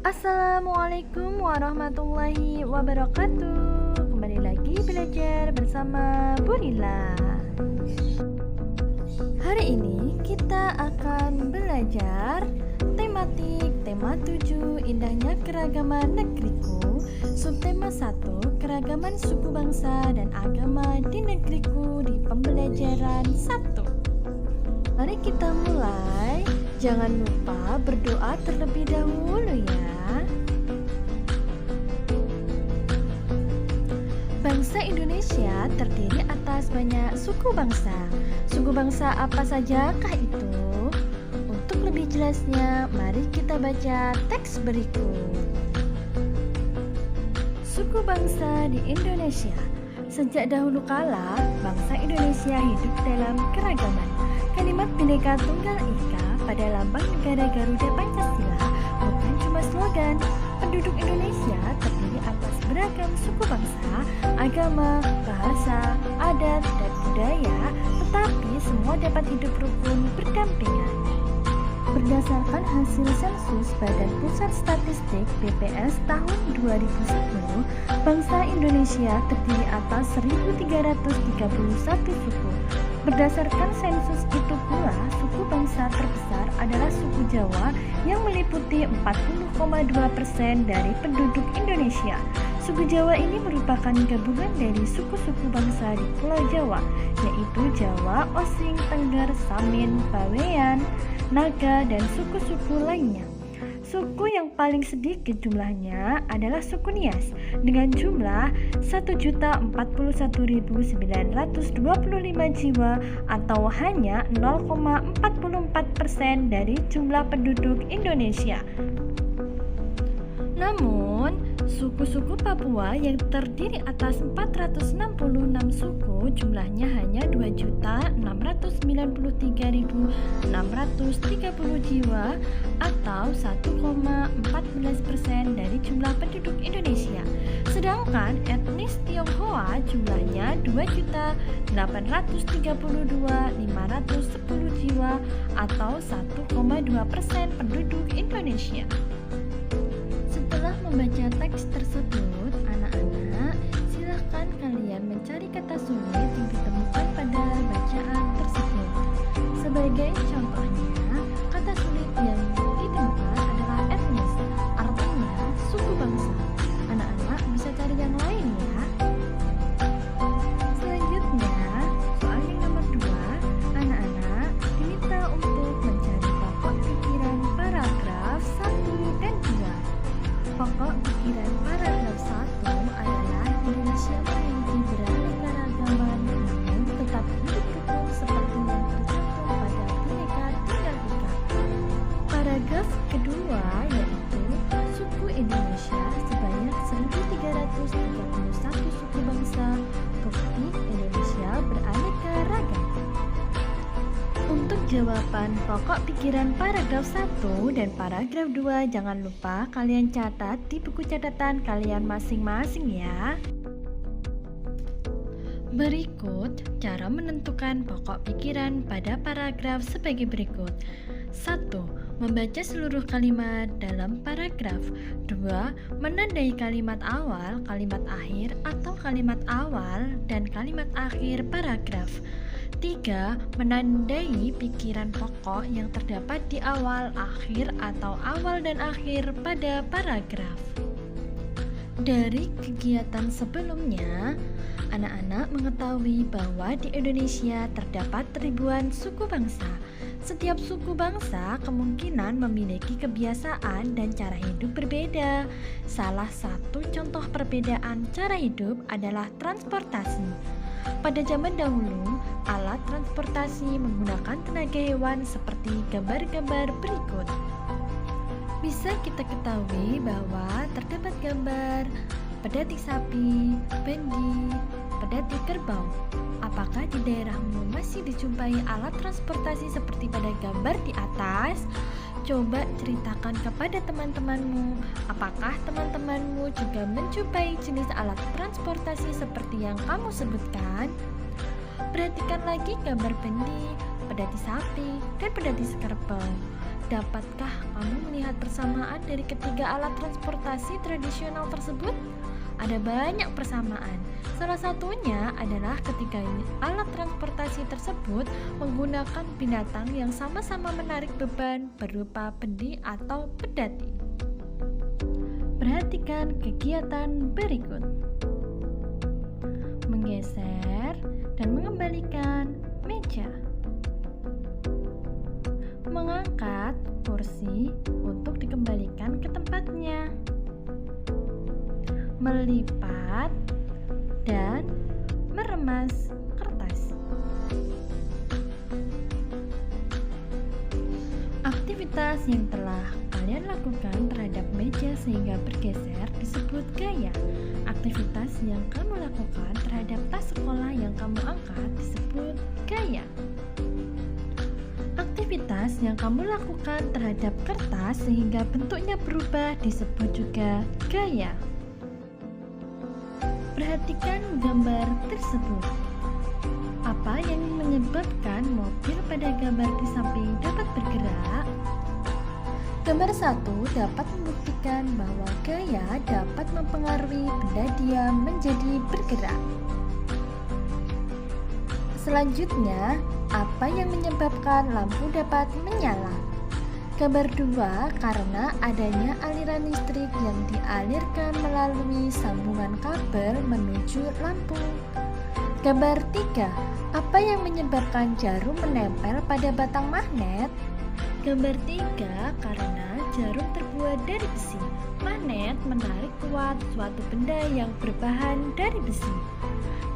Assalamualaikum warahmatullahi wabarakatuh. Kembali lagi belajar bersama Bu Lila. Hari ini kita akan belajar tematik tema 7 indahnya keragaman negeriku, subtema 1 keragaman suku bangsa dan agama di negeriku di pembelajaran 1. Mari kita mulai. Jangan lupa berdoa terlebih dahulu ya. Bangsa Indonesia terdiri atas banyak suku bangsa. Suku bangsa apa sajakah itu? Untuk lebih jelasnya, mari kita baca teks berikut. Suku bangsa di Indonesia. Sejak dahulu kala, bangsa Indonesia hidup dalam keragaman. Kalimat Bhinneka Tunggal Ika pada lambang negara Garuda Pancasila bukan cuma slogan. Penduduk Indonesia terdiri atas beragam suku bangsa, agama, bahasa, adat, dan budaya, tetapi semua dapat hidup rukun berdampingan. Berdasarkan hasil sensus Badan Pusat Statistik BPS tahun 2010, bangsa Indonesia terdiri atas 1.331 suku. Berdasarkan sensus itu pula, suku bangsa terbesar adalah suku Jawa yang meliputi 40,2% dari penduduk Indonesia. Suku Jawa ini merupakan gabungan dari suku-suku bangsa di Pulau Jawa, yaitu Jawa, Osing, Tengger, Samin, Bawean, Naga, dan suku-suku lainnya. Suku yang paling sedikit jumlahnya adalah suku Nias dengan jumlah 1.041.925 jiwa atau hanya 0,44% dari jumlah penduduk Indonesia. Namun, suku-suku Papua yang terdiri atas 466 suku jumlahnya hanya 2.693.630 jiwa atau 1,14% dari jumlah penduduk Indonesia. Sedangkan etnis Tionghoa jumlahnya 2.832.510 jiwa atau 1,2% penduduk Indonesia. Setelah membaca teks tersebut, anak-anak, silahkan kalian mencari kata sulit yang ditemukan pada bacaan tersebut. Sebagai contohnya, kata sulit yang ditemukan adalah etnis, artinya suku bangsa. Anak-anak bisa cari yang lain ya. Selanjutnya, soal yang nomor 2, anak-anak diminta untuk mencari pokok pikiran paragraf 1 dan 2. Pokok pikiran paragraf 1 adalah Indonesia memiliki beraneka ragaman namun tetap hidup rukun seperti yang tercantum pada Bhinneka Tunggal Ika. Paragraf kedua yaitu suku Indonesia sebanyak 1.331 suku bangsa, bukti Indonesia beraneka ragam. Untuk jawaban pokok pikiran paragraf 1 dan paragraf 2 jangan lupa kalian catat di buku catatan kalian masing-masing ya. Berikut cara menentukan pokok pikiran pada paragraf sebagai berikut. 1. Membaca seluruh kalimat dalam paragraf. 2. Menandai kalimat awal, kalimat akhir, atau kalimat awal dan kalimat akhir paragraf. 3. Menandai pikiran pokok yang terdapat di awal, akhir, atau awal dan akhir pada paragraf. Dari kegiatan sebelumnya, anak-anak mengetahui bahwa di Indonesia terdapat ribuan suku bangsa. Setiap suku bangsa kemungkinan memiliki kebiasaan dan cara hidup berbeda. Salah satu contoh perbedaan cara hidup adalah transportasi. Pada zaman dahulu, alat transportasi menggunakan tenaga hewan seperti gambar-gambar berikut. Bisa kita ketahui bahwa terdapat gambar pedati sapi, bendi, pedati kerbau. Apakah di daerahmu masih dijumpai alat transportasi seperti pada gambar di atas? Coba ceritakan kepada teman-temanmu, apakah teman-temanmu juga menjumpai jenis alat transportasi seperti yang kamu sebutkan? Perhatikan lagi gambar bendi, pedati sapi, dan pedati kerbau. dapatkah kamu melihat persamaan dari ketiga alat transportasi tradisional tersebut? Ada banyak persamaan. Salah satunya adalah ketiga alat transportasi tersebut menggunakan binatang yang sama-sama menarik beban berupa pendi atau pedati. Perhatikan kegiatan berikut. Menggeser dan mengembalikan meja. Mengangkat kursi untuk dikembalikan ke tempatnya. Melipat dan meremas kertas. Aktivitas yang telah kalian lakukan terhadap meja sehingga bergeser disebut gaya. Aktivitas yang kamu lakukan terhadap tas sekolah yang kamu angkat disebut gaya. Aktivitas yang kamu lakukan terhadap kertas sehingga bentuknya berubah disebut juga gaya. Perhatikan gambar tersebut. Apa yang menyebabkan mobil pada gambar di samping dapat bergerak? Gambar 1 dapat membuktikan bahwa gaya dapat mempengaruhi benda diam menjadi bergerak. Selanjutnya, apa yang menyebabkan lampu dapat menyala? Gambar 2, karena adanya aliran listrik yang dialirkan melalui sambungan kabel menuju lampu. Gambar 3, apa yang menyebabkan jarum menempel pada batang magnet? Gambar 3, karena jarum terbuat dari besi. Magnet menarik kuat suatu benda yang berbahan dari besi.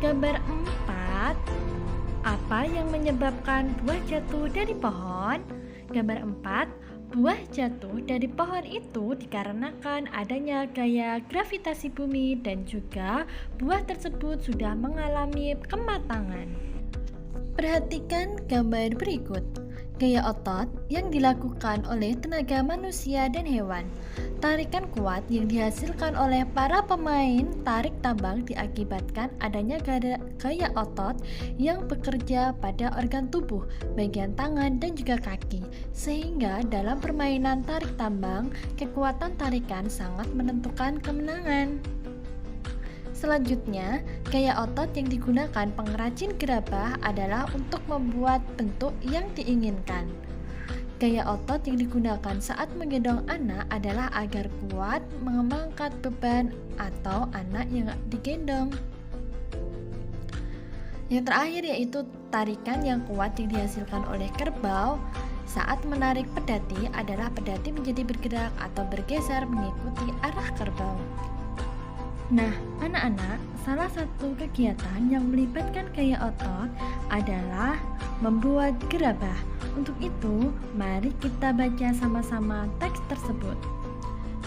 Gambar 4, apa yang menyebabkan buah jatuh dari pohon? Gambar 4, buah jatuh dari pohon itu dikarenakan adanya gaya gravitasi bumi dan juga buah tersebut sudah mengalami kematangan. Perhatikan gambar berikut. Gaya otot yang dilakukan oleh tenaga manusia dan hewan. Tarikan kuat yang dihasilkan oleh para pemain tarik tambang diakibatkan adanya gaya otot yang bekerja pada organ tubuh, bagian tangan dan juga kaki. Sehingga dalam permainan tarik tambang, kekuatan tarikan sangat menentukan kemenangan. Selanjutnya, gaya otot yang digunakan pengrajin gerabah adalah untuk membuat bentuk yang diinginkan. Gaya otot yang digunakan saat menggendong anak adalah agar kuat mengangkat beban atau anak yang digendong. Yang terakhir yaitu tarikan yang kuat yang dihasilkan oleh kerbau saat menarik pedati adalah pedati menjadi bergerak atau bergeser mengikuti arah kerbau. Nah, anak-anak, salah satu kegiatan yang melibatkan gaya otot adalah membuat gerabah. Untuk itu, mari kita baca sama-sama teks tersebut.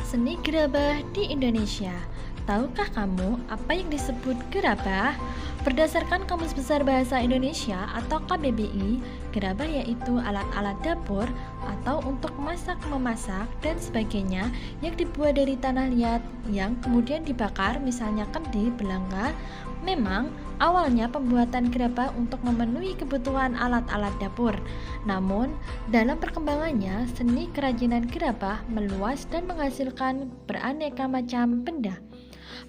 Seni gerabah di Indonesia. Tahukah kamu apa yang disebut gerabah? Berdasarkan Kamus Besar Bahasa Indonesia atau KBBI, gerabah yaitu alat-alat dapur atau untuk memasak dan sebagainya yang dibuat dari tanah liat yang kemudian dibakar, misalnya kendi, belanga. Memang awalnya pembuatan gerabah untuk memenuhi kebutuhan alat-alat dapur. Namun, dalam perkembangannya, seni kerajinan gerabah meluas dan menghasilkan beraneka macam benda.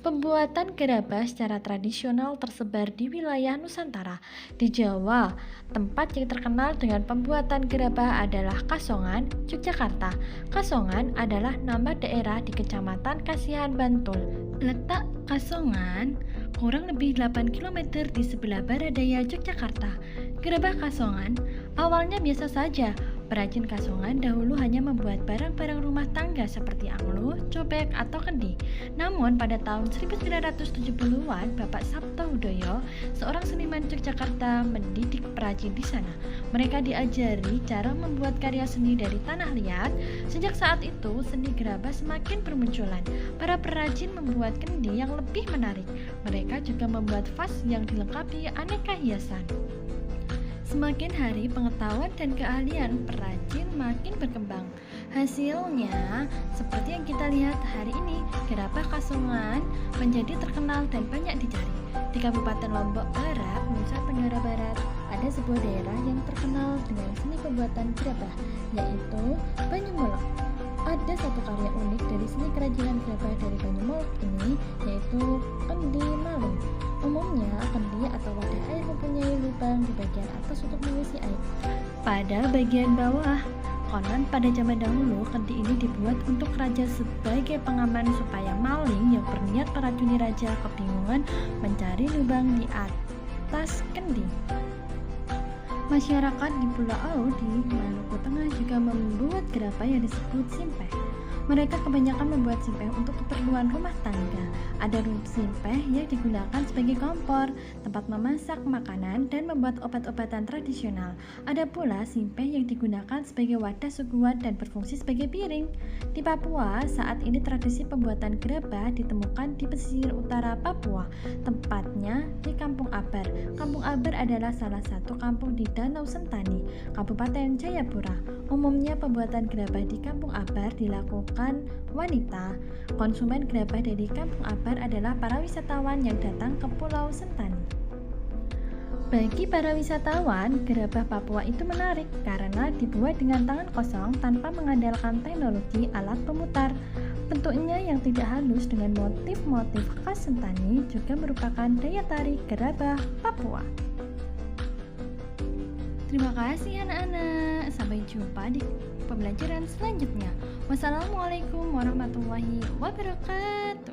Pembuatan gerabah secara tradisional tersebar di wilayah Nusantara. Di Jawa, tempat yang terkenal dengan pembuatan gerabah adalah Kasongan, Yogyakarta. Kasongan adalah nama daerah di Kecamatan Kasihan, Bantul. Letak Kasongan kurang lebih 8 km di sebelah barat daya Yogyakarta. Gerabah Kasongan awalnya biasa saja. Perajin Kasongan dahulu hanya membuat barang-barang rumah tangga seperti anglo, cobek, atau kendi. Namun pada tahun 1970-an, Bapak Sabto Hudoyo, seorang seniman Yogyakarta, mendidik perajin di sana. Mereka diajari cara membuat karya seni dari tanah liat. Sejak saat itu, seni gerabah semakin bermunculan. Para perajin membuat kendi yang lebih menarik. Mereka juga membuat vas yang dilengkapi aneka hiasan. Semakin hari pengetahuan dan keahlian perajin makin berkembang. Hasilnya, seperti yang kita lihat hari ini, gerabah Kasongan menjadi terkenal dan banyak dicari. Di Kabupaten Lombok Barat, Nusa Tenggara Barat, ada ada sebuah daerah yang terkenal dengan seni pembuatan gerabah, yaitu Banyumolok. Ada satu karya unik dari seni kerajinan gerabah dari Banyumolok ini, yaitu kendi maling. Umumnya, kendi atau wadah air mempunyai lubang di bagian atas untuk mengisi air. Pada bagian bawah, konon pada zaman dahulu kendi ini dibuat untuk raja sebagai pengaman supaya maling yang berniat meracuni raja kebingungan mencari lubang di atas kendi. Masyarakat di Pulau di Maluku Tengah juga membuat gerabah yang disebut simpeh. Mereka kebanyakan membuat simpeh untuk keperluan rumah tangga. Ada simpeh yang digunakan sebagai kompor, tempat memasak makanan, dan membuat obat-obatan tradisional. Ada pula simpeh yang digunakan sebagai wadah suguhan dan berfungsi sebagai piring. Di Papua, saat ini tradisi pembuatan gerabah ditemukan di pesisir utara Papua, tepatnya di Kampung Abar. Kampung Abar adalah salah satu kampung di Danau Sentani, Kabupaten Jayapura. Umumnya pembuatan gerabah di Kampung Abar dilakukan wanita. Konsumen gerabah dari Kampung Abar adalah para wisatawan yang datang ke Pulau Sentani. Bagi para wisatawan, gerabah Papua itu menarik karena dibuat dengan tangan kosong tanpa mengandalkan teknologi alat pemutar. Bentuknya yang tidak halus dengan motif-motif khas Sentani juga merupakan daya tarik gerabah Papua. Terima kasih anak-anak. Sampai jumpa di pembelajaran selanjutnya. Wassalamualaikum warahmatullahi wabarakatuh.